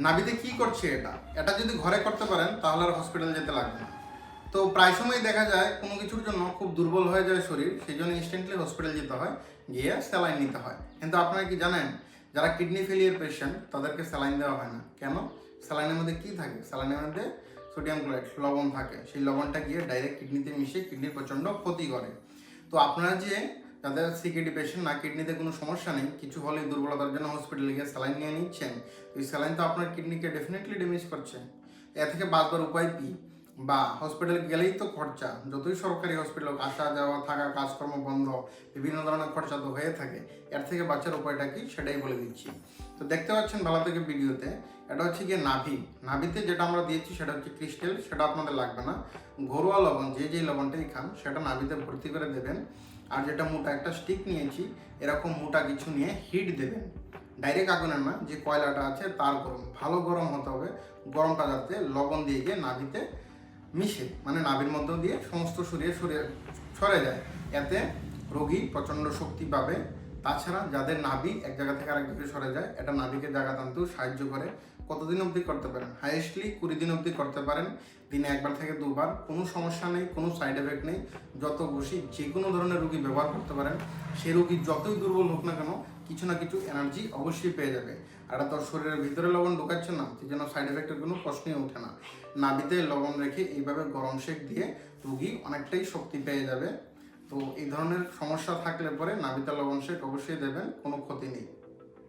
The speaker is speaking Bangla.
নাভিতে কি করছে এটা যদি ঘরে করতে পারেন তাহলে আর হসপিটাল যেতে লাগবে না। তো প্রায় সময় দেখা যায় কোনো কিছুর জন্য খুব দুর্বল হয়ে যায় শরীর, সেই জন্য ইনস্ট্যান্টলি হসপিটাল যেতে হয়, গিয়ে স্যালাইন নিতে হয়। কিন্তু আপনারা কি জানেন, যারা কিডনি ফেলিয়ার পেশেন্ট তাদেরকে স্যালাইন দেওয়া হয় না কেন? স্যালাইনের মধ্যে কি থাকে? স্যালাইনের মধ্যে সোডিয়াম ক্লোরাইড, লবণ থাকে। সেই লবণটা গিয়ে ডাইরেক্ট কিডনিতে মিশে কিডনির প্রচণ্ড ক্ষতি করে। তো আপনারা যে যাদের সিকিডি পেশেন্ট না, কিডনিতে কোনো সমস্যা নেই, কিছু হলেই দুর্বলতার জন্য হসপিটালে গিয়ে স্যালাইন নিয়ে নিচ্ছেন, এই স্যালাইন তো আপনার কিডনিকে ডেফিনেটলি ড্যামেজ করছে। এ থেকে বাঁচবার উপায় কী? বা হসপিটালে গেলেই তো খরচা, যতই সরকারি হসপিটাল আসা যাওয়া থাকা কাজকর্ম বন্ধ, বিভিন্ন ধরনের খরচা তো হয়ে থাকে। এর থেকে বাঁচার উপায়টা কি সেটাই বলে দিচ্ছি। তো দেখতে পাচ্ছেন ভালো থেকে ভিডিওতে, এটা হচ্ছে গিয়ে নাভিতে যেটা আমরা দিয়েছি সেটা হচ্ছে ক্রিস্টাল, সেটা আপনাদের লাগবে না। ঘরোয়া লবণ, যে লবণটাই খান সেটা নাভিতে ভর্তি করে দেবেন। আর যেটা মোটা একটা স্টিক নিয়েছি, এরকম মোটা কিছু নিয়ে হিট দেবেন, ডাইরেক্ট আগুনের না, যে কয়লাটা আছে তার গরম, ভালো গরম হতে হবে। গরমটা যাতে লবণ দিয়ে গিয়ে নাভিতে মিশে, মানে নাভির মধ্য দিয়ে সমস্ত শরীরে সরে যায়, এতে রোগী প্রচণ্ড শক্তি পাবে। তাছাড়া যাদের নাভি এক জায়গা থেকে আরেক জায়গায় সরে যায়, এটা নাভিকে জায়গা টানতেও সাহায্য করে। কতদিন অবধি করতে পারেন? হাইয়েস্টলি 20 দিন অবধি করতে পারেন, দিনে একবার থেকে দুবার, কোনো সমস্যা নেই, কোনো সাইড এফেক্ট নেই। যত বসি যে কোনো ধরনের রোগী ব্যবহার করতে পারেন। সে রোগী যতই দুর্বল হোক না কেন, কিছু না কিছু এনার্জি অবশ্যই পেয়ে যাবে। আর এটা তোর শরীরের ভিতরে লবণ ঢোকাচ্ছে না, সেই জন্য সাইড এফেক্টের কোনো প্রশ্নই ওঠে না। নাভিতে লবণ রেখে এইভাবে গরম সেক দিয়ে রোগী অনেকটাই শক্তি পেয়ে যাবে। তো এই ধরনের সমস্যা থাকলে পরে নাভিতে লবণ সেক অবশ্যই দেবেন, কোনো ক্ষতি নেই।